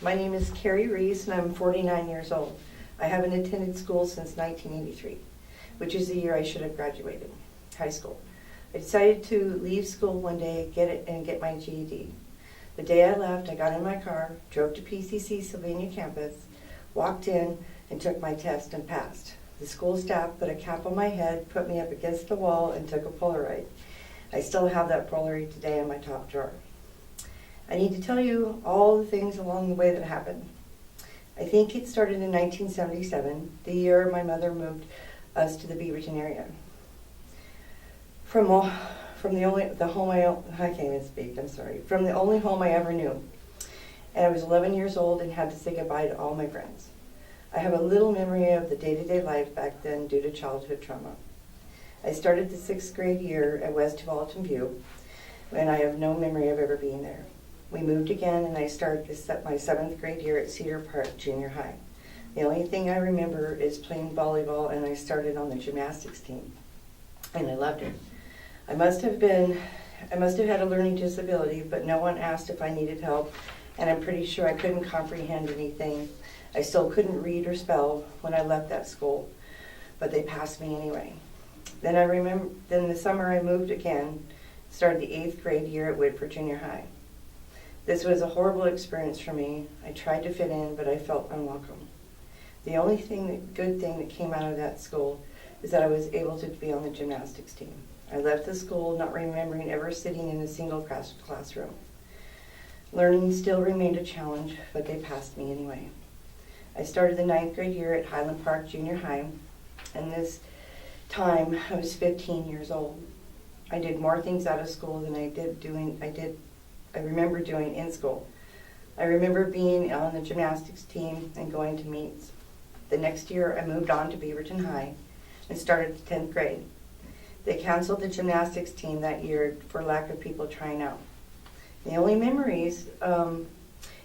My name is Kari and I'm 49 years old. I haven't attended school since 1983, which is the year I should have graduated high school. I decided to leave school one day, get my GED. The day I left, I got in my car, drove to PCC Sylvania campus, walked in, and took my test and passed. The school staff put a cap on my head, put me up against the wall, and took a Polaroid. I still have that Polaroid today in my top drawer. I need to tell you all the things along the way that happened. I think it started in 1977, the year my mother moved us to the Beaverton area. From the only home I ever knew. And I was 11 years old and had to say goodbye to all my friends. I have a little memory of the day-to-day life back then due to childhood trauma. I started the 6th grade year at West Tualatin View, and I have no memory of ever being there. We moved again, and I started my 7th grade year at Cedar Park Junior High. The only thing I remember is playing volleyball, and I started on the gymnastics team, and I loved it. I must have had a learning disability, but no one asked if I needed help, and I'm pretty sure I couldn't comprehend anything. I still couldn't read or spell when I left that school, but they passed me anyway. Then the summer I moved again, started the 8th grade year at Whitford Junior High. This was a horrible experience for me. I tried to fit in, but I felt unwelcome. The only good thing that came out of that school is that I was able to be on the gymnastics team. I left the school not remembering ever sitting in a single classroom. Learning still remained a challenge, but they passed me anyway. I started the 9th grade year at Highland Park Junior High, and this time I was 15 years old. I did more things out of school than I remember doing in school. I remember being on the gymnastics team and going to meets. The next year I moved on to Beaverton High and started the 10th grade. They canceled the gymnastics team that year for lack of people trying out. The only memories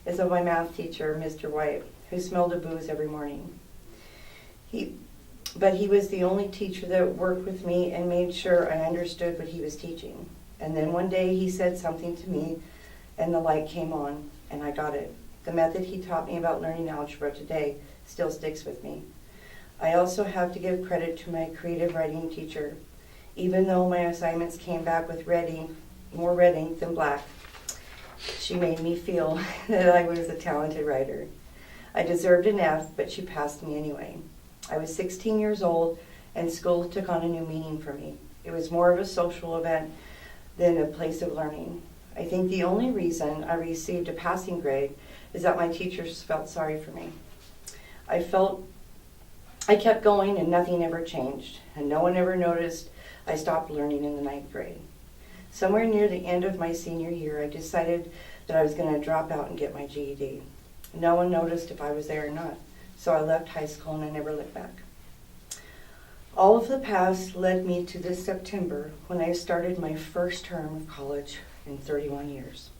is of my math teacher, Mr. White, who smelled of booze every morning. But he was the only teacher that worked with me and made sure I understood what he was teaching. And then one day he said something to me and the light came on and I got it. The method he taught me about learning algebra today still sticks with me. I also have to give credit to my creative writing teacher. Even though my assignments came back with more red ink than black, she made me feel that I was a talented writer. I deserved an F, but she passed me anyway. I was 16 years old and school took on a new meaning for me. It was more of a social event than a place of learning. I think the only reason I received a passing grade is that my teachers felt sorry for me. I kept going and nothing ever changed, and no one ever noticed I stopped learning in the 9th grade. Somewhere near the end of my senior year, I decided that I was going to drop out and get my GED. No one noticed if I was there or not, so I left high school and I never looked back. All of the past led me to this September when I started my first term of college in 31 years.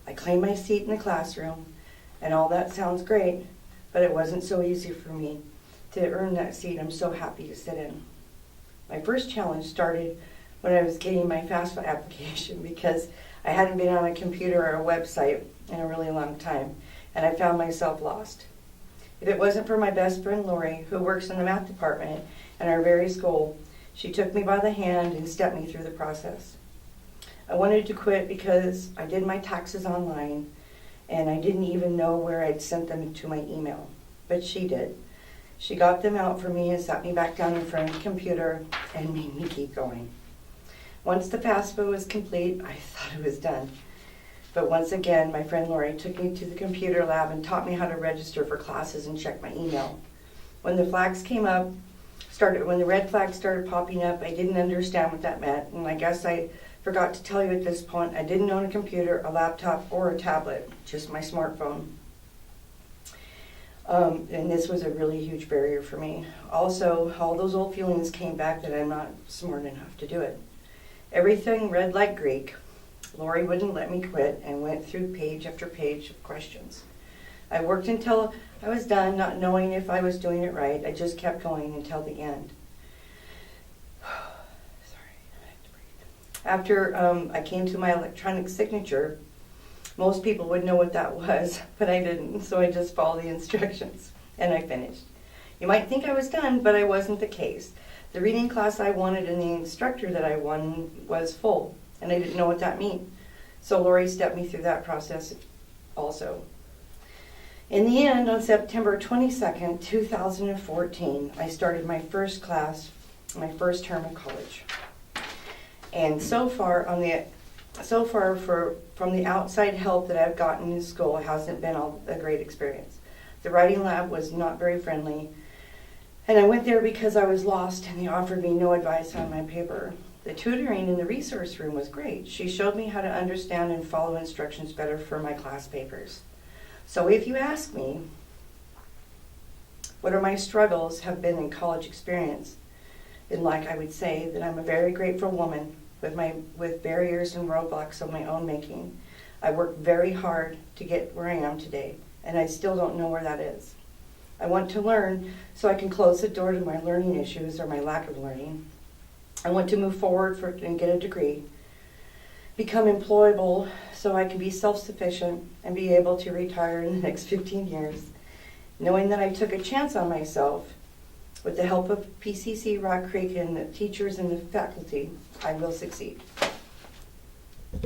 I claimed my seat in the classroom, and all that sounds great, but it wasn't so easy for me to earn that seat I'm so happy to sit in. My first challenge started when I was getting my FAFSA application because I hadn't been on a computer or a website in a really long time, and I found myself lost. If it wasn't for my best friend Lori, who works in the math department in our very school, she took me by the hand and stepped me through the process. I wanted to quit because I did my taxes online and I didn't even know where I'd sent them to my email, but she did. She got them out for me and sat me back down in front of the computer and made me keep going. Once the FAFSA was complete, I thought it was done. But once again, my friend Lori took me to the computer lab and taught me how to register for classes and check my email. When the red flags started popping up, I didn't understand what that meant, and I guess I forgot to tell you at this point, I didn't own a computer, a laptop, or a tablet, just my smartphone. And this was a really huge barrier for me. Also, all those old feelings came back that I'm not smart enough to do it. Everything read like Greek. Lori wouldn't let me quit and went through page after page of questions. I worked until I was done, not knowing if I was doing it right. I just kept going until the end. Sorry, I have to breathe. After I came to my electronic signature, Most people would know what that was, but I didn't, so I just followed the instructions, and I finished. You might think I was done, but I wasn't the case. The reading class I wanted and the instructor that I won was full, and I didn't know what that meant. So Lori stepped me through that process also. In the end, on September 22nd, 2014, I started my first class, my first term of college. And so far, from the outside help that I've gotten in school, it hasn't been a great experience. The writing lab was not very friendly, and I went there because I was lost, and they offered me no advice on my paper. The tutoring in the resource room was great. She showed me how to understand and follow instructions better for my class papers. So if you ask me, what are my struggles have been in college experience, then like I would say that I'm a very grateful woman with barriers and roadblocks of my own making. I worked very hard to get where I am today, and I still don't know where that is. I want to learn so I can close the door to my learning issues or my lack of learning. I want to move forward and get a degree, become employable so I can be self-sufficient and be able to retire in the next 15 years, knowing that I took a chance on myself. With the help of PCC, Rock Creek, and the teachers and the faculty, I will succeed.